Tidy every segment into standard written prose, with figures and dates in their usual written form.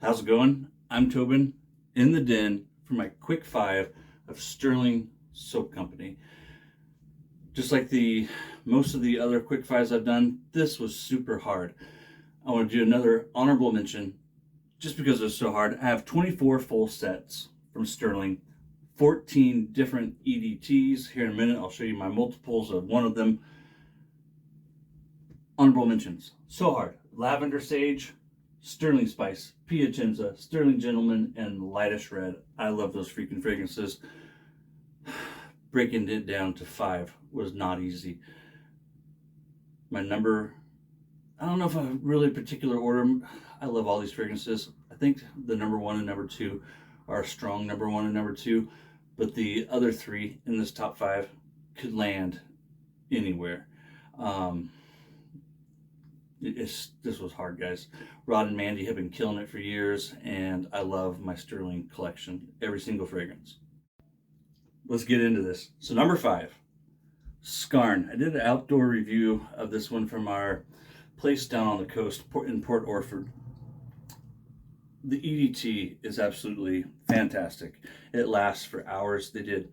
How's it going? I'm Tobin in the den for my quick five of Stirling Soap Company. Just like most of the other quick fives I've done, this was super hard. I want to do another honorable mention just because it was so hard. I have 24 full sets from Stirling, 14 different EDTs. Here in a minute, I'll show you my multiples of one of them. Honorable mentions. So hard. Lavender Sage, Stirling Spice, Piacenza, Stirling Gentleman, and Lightest Red. I love those freaking fragrances. Breaking it down to 5 was not easy. My number, I don't know if a really particular order. I love all these fragrances. I think the number 1 and number 2 are a strong number 1 and number 2, but the other 3 in this top 5 could land anywhere. This was hard, guys. Rod and Mandy have been killing it for years, and I love my Stirling collection, every single fragrance. Let's get into this. So number 5, Scarn. I did an outdoor review of this one from our place down on the coast in Port Orford. The EDT is absolutely fantastic. It lasts for hours. They did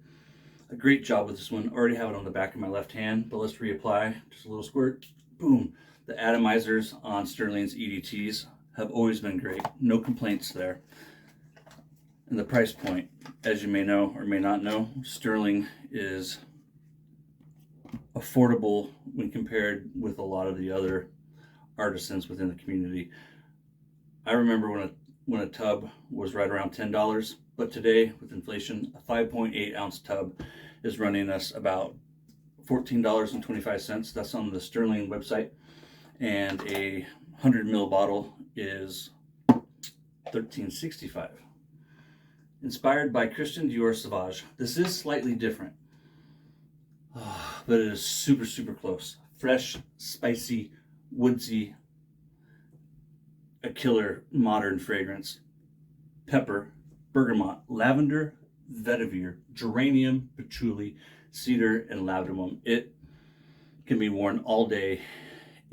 a great job with this one. Already have it on the back of my left hand, but let's reapply. Just a little squirt. Boom. The atomizers on Stirling's EDTs have always been great. No complaints there. And the price point, as you may know or may not know, Stirling is affordable when compared with a lot of the other artisans within the community. I remember when a tub was right around $10, but today with inflation, a 5.8 ounce tub is running us about $14.25. That's on the Stirling website. And a 100 ml bottle is $13.65. Inspired by Christian Dior Sauvage. This is slightly different, but it is super, super close. Fresh, spicy, woodsy, a killer modern fragrance. Pepper, bergamot, lavender, vetiver, geranium, patchouli, cedar, and labdanum. It can be worn all day,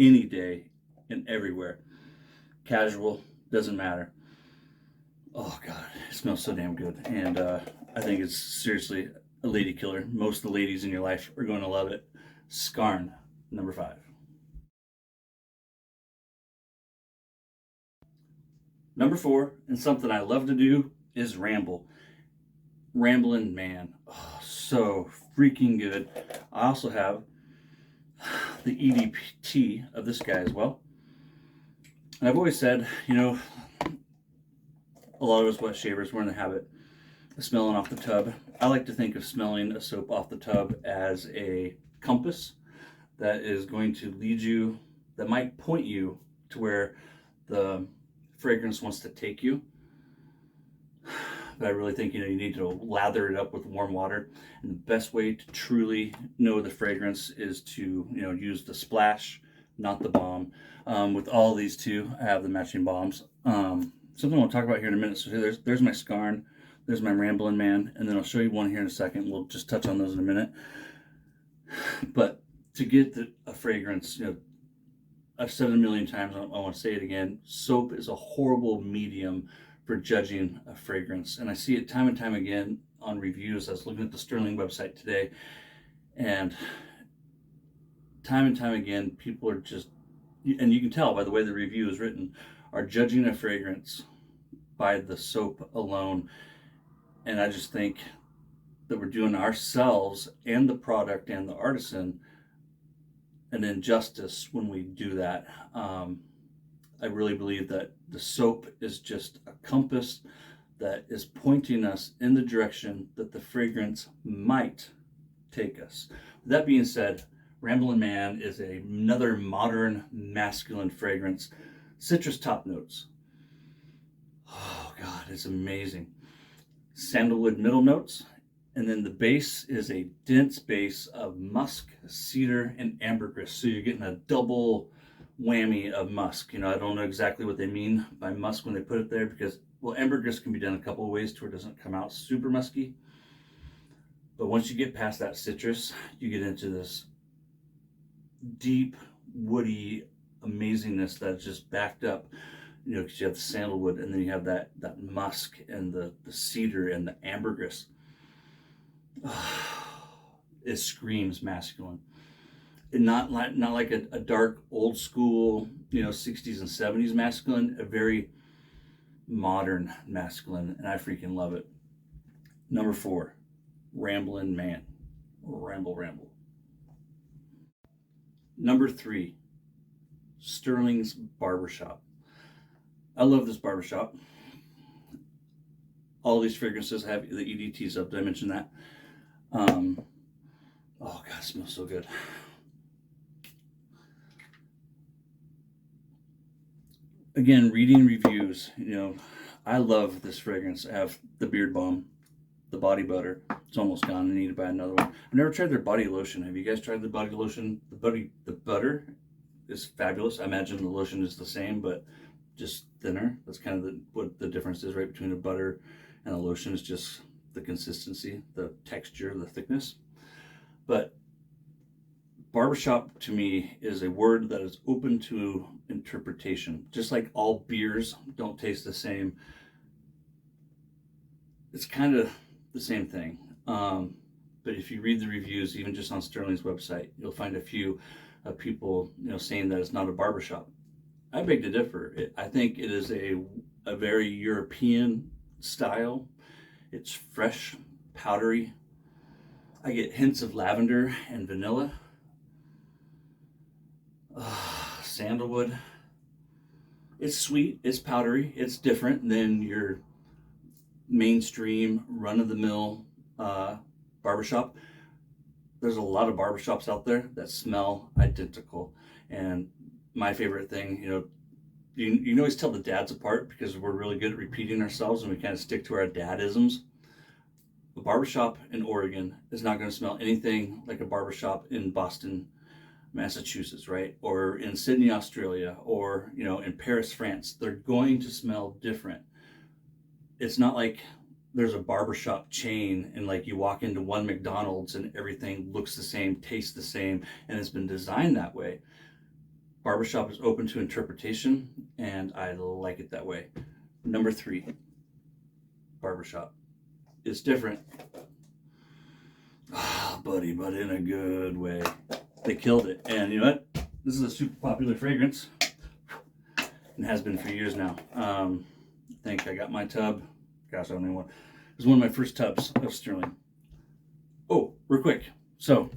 any day, and everywhere. Casual, doesn't matter. Oh God, it smells so damn good. And I think it's seriously a lady killer. Most of the ladies in your life are going to love it. Scarn, number 5. Number 4, and something I love to do, is ramble. Ramblin Man. Oh, so freaking good. I also have the EDT of this guy as well. And I've always said, you know, a lot of us wet shavers, we're in the habit of smelling off the tub. I like to think of smelling a soap off the tub as a compass that is going to lead you, that might point you to where the fragrance wants to take you. But I really think, you need to lather it up with warm water. And the best way to truly know the fragrance is to, use the splash, not the bomb. With all these two, I have the matching bombs. Something I want to talk about here in a minute. So there's my Scarn, there's my Ramblin Man, and then I'll show you one here in a second. We'll just touch on those in a minute. But to get a fragrance, I've said it a million times, I want to say it again, soap is a horrible medium for judging a fragrance. And I see it time and time again on reviews. I was looking at the Stirling website today, and time again, people are just, and you can tell by the way the review is written, are judging a fragrance by the soap alone. And I just think that we're doing ourselves and the product and the artisan an injustice when we do that. I really believe that the soap is just a compass that is pointing us in the direction that the fragrance might take us. With that being said, Ramblin Man is another modern masculine fragrance. Citrus top notes. Oh God, it's amazing. Sandalwood middle notes. And then the base is a dense base of musk, cedar, and ambergris. So you're getting a double whammy of musk. I don't know exactly what they mean by musk when they put it there, because, well, ambergris can be done a couple of ways to where it doesn't come out super musky. But once you get past that citrus, you get into this deep, woody amazingness that's just backed up You know, because you have the sandalwood, and then you have that musk and the cedar and the ambergris. It screams masculine. And not like a dark old school, you know, 60s and 70s masculine, a very modern masculine, and I freaking love it. Number 4, Ramblin Man. Ramble. Number 3, Stirling's Barbershop. I love this barbershop. All these fragrances have the EDTs up. Did I mention that? Oh God, it smells so good. Again, reading reviews, you know, I love this fragrance. I have the beard balm, the body butter. It's almost gone. I need to buy another one. I've never tried their body lotion. Have you guys tried the body lotion? The butter is fabulous. I imagine the lotion is the same, but just thinner. That's kind of what the difference is, right, between a butter and a lotion. Is just the consistency, the texture, the thickness. But barbershop to me is a word that is open to interpretation. Just like all beers don't taste the same, it's kind of the same thing. But if you read the reviews, even just on Stirling's website, you'll find a few people, you know, saying that it's not a barbershop. I beg to differ. I think it is a very European style. It's fresh, powdery. I get hints of lavender and vanilla. Sandalwood. It's sweet, it's powdery, it's different than your mainstream, run-of-the-mill barbershop. There's a lot of barbershops out there that smell identical. And my favorite thing, you know, you can always tell the dads apart because we're really good at repeating ourselves and we kind of stick to our dad-isms. A barbershop in Oregon is not going to smell anything like a barbershop in Boston, Massachusetts, right? Or in Sydney, Australia, or, you know, in Paris, France. They're going to smell different. It's not like there's a barbershop chain and like you walk into one McDonald's and everything looks the same, tastes the same, and it's been designed that way. Barbershop is open to interpretation, and I like it that way. Number 3, barbershop. It's different. Buddy, but in a good way. They killed it. And you know what? This is a super popular fragrance and has been for years now. I think I got my tub. Gosh, I don't even want. It was one of my first tubs of Stirling. Oh, real quick. So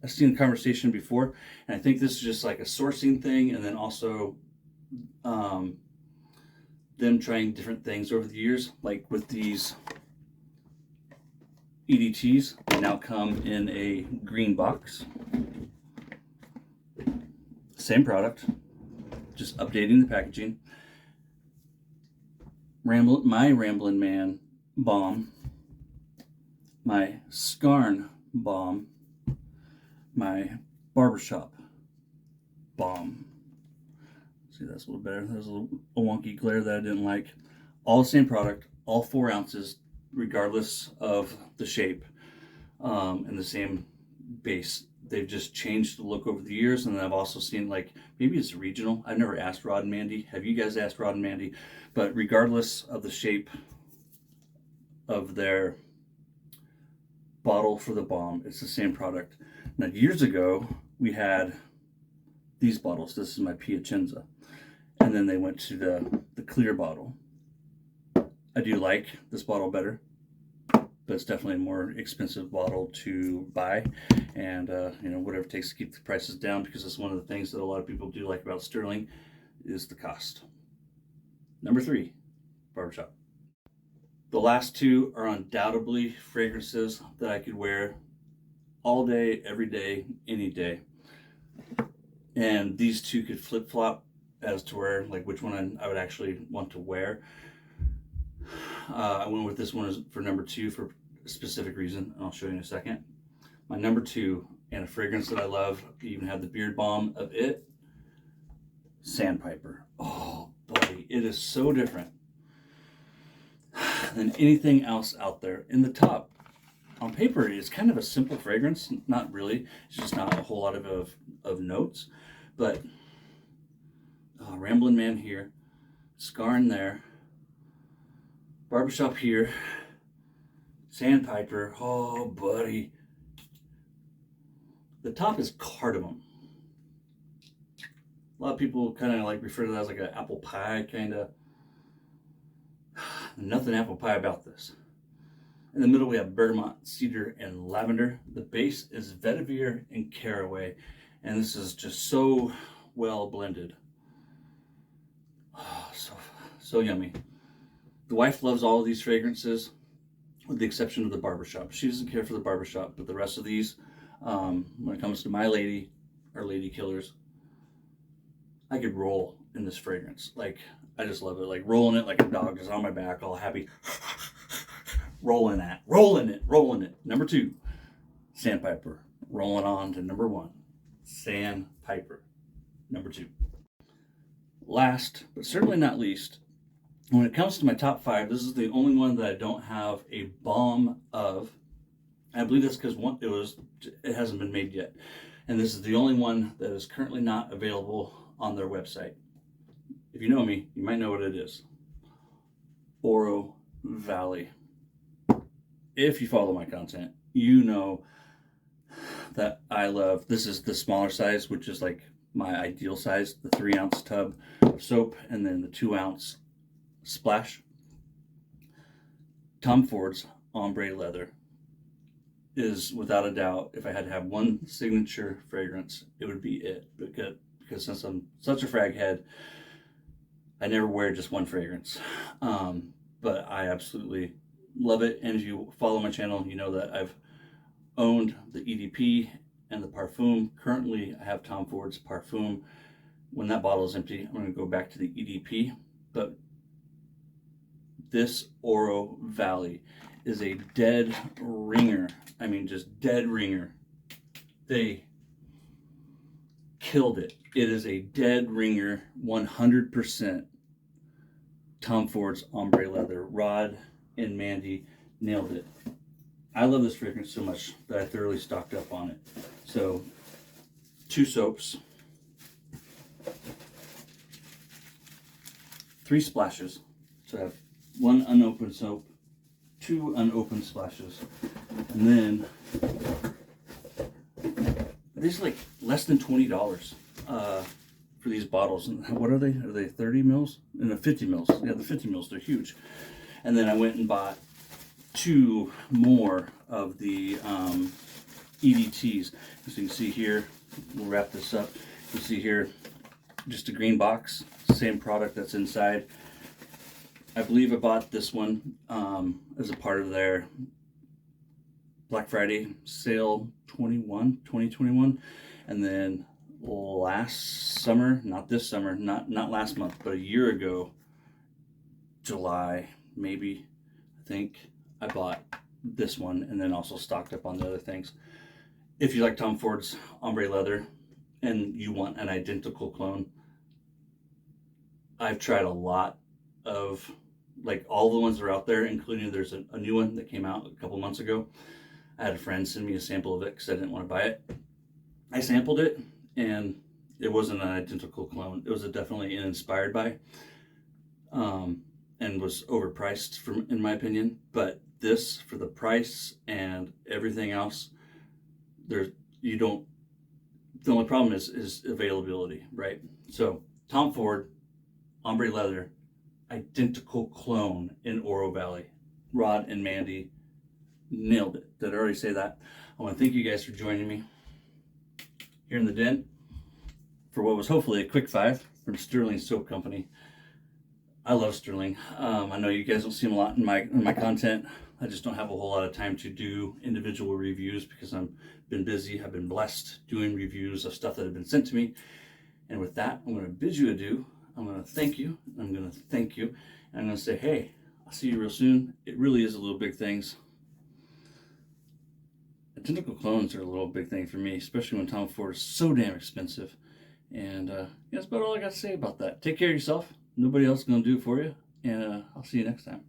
I've seen the conversation before, and I think this is just like a sourcing thing, and then also them trying different things over the years, like with these EDTs. They now come in a green box. Same product, just updating the packaging. My Ramblin Man balm, my Scarn balm, my Barbershop balm. See, that's a little better. There's a wonky glare that I didn't like. All the same product, all 4 ounces, regardless of the shape, and the same base. They've just changed the look over the years, and then I've also seen, like, maybe it's regional. I've never asked Rod and Mandy. Have you guys asked Rod and Mandy? But regardless of the shape of their bottle for the balm, it's the same product. Now, years ago, we had these bottles. This is my Piacenza. And then they went to the clear bottle. I do like this bottle better, but it's definitely a more expensive bottle to buy, and you know, whatever it takes to keep the prices down, because it's one of the things that a lot of people do like about Stirling is the cost. Number 3, Barbershop. The last 2 are undoubtedly fragrances that I could wear all day, every day, any day, and these 2 could flip-flop as to where, like, which one I would actually want to wear. I went with this one for number 2 for a specific reason, and I'll show you in a second. My number 2, and a fragrance that I love, you even have the beard balm of it, Sandpiper. Oh, buddy, it is so different than anything else out there. In the ToP, on paper, it's kind of a simple fragrance. Not really. It's just not a whole lot of notes. But Ramblin Man here, Scarn there, Barbershop here, Sandpiper. Oh, buddy. The top is cardamom. A lot of people kind of like refer to that as like an apple pie kind of. Nothing apple pie about this. In the middle we have bergamot, cedar, and lavender. The base is vetiver and caraway, and this is just so well blended. Oh, so yummy. The wife loves all of these fragrances, with the exception of the Barbershop. She doesn't care for the Barbershop, but the rest of these, when it comes to my lady, or lady killers, I could roll in this fragrance. Like, I just love it. Like rolling it like a dog is on my back, all happy. rolling it. Number 2, Sandpiper. Rolling on to number 1, Sandpiper. Number 2. Last, but certainly not least, when it comes to my top 5, this is the only one that I don't have a bomb of. I believe that's because it hasn't been made yet. And this is the only one that is currently not available on their website. If you know me, you might know what it is. Oro Valley. If you follow my content, you know that I love, this is the smaller size, which is like my ideal size, the 3-ounce tub of soap, and then the 2-ounce splash. Tom Ford's Ombre Leather is, without a doubt, if I had to have one signature fragrance, it would be it. Because since I'm such a frag head, I never wear just one fragrance. But I absolutely love it. And if you follow my channel, you know that I've owned the EDP and the Parfum. Currently, I have Tom Ford's Parfum. When that bottle is empty, I'm going to go back to the EDP. But this Oro Valley is a dead ringer. I mean, just dead ringer. They killed it. It is a dead ringer, 100%. Tom Ford's Ombre Leather. Rod and Mandy nailed it. I love this fragrance so much that I thoroughly stocked up on it. So, 2 soaps, 3 splashes. So I have 1 unopened soap, 2 unopened splashes, and then these are like less than $20 for these bottles. And what are they? Are they 30 mils? And the 50 mils. Yeah, the 50 mils, they're huge. And then I went and bought 2 more of the EDTs. As you can see here, we'll wrap this up. You see here, just a green box, same product that's inside. I believe I bought this one as a part of their Black Friday sale 2021. And then last summer, not this summer, not last month, but a year ago, July, maybe, I think, I bought this one and then also stocked up on the other things. If you like Tom Ford's Ombre Leather and you want an identical clone, I've tried a lot of, like, all the ones that are out there, including there's a new one that came out a couple months ago. I had a friend send me a sample of it because I didn't want to buy it. I sampled it and it wasn't an identical clone. It was definitely an inspired by, and was overpriced in my opinion. But this, for the price and everything else, the only problem is availability, right? So Tom Ford Ombre Leather, identical clone in Oro Valley. Rod and Mandy nailed it. Did I already say that? I want to thank you guys for joining me here in the den for what was hopefully a quick 5 from Stirling Soap Company. I love Stirling. I know you guys don't see them a lot in my content. I just don't have a whole lot of time to do individual reviews because I've been busy. I've been blessed doing reviews of stuff that have been sent to me. And with that, I'm going to bid you adieu. I'm going to thank you. I'm going to thank you. And I'm going to say, hey, I'll see you real soon. It really is a little big things. Identical clones are a little big thing for me, especially when Tom Ford is so damn expensive. And yeah, that's about all I got to say about that. Take care of yourself. Nobody else is going to do it for you. And I'll see you next time.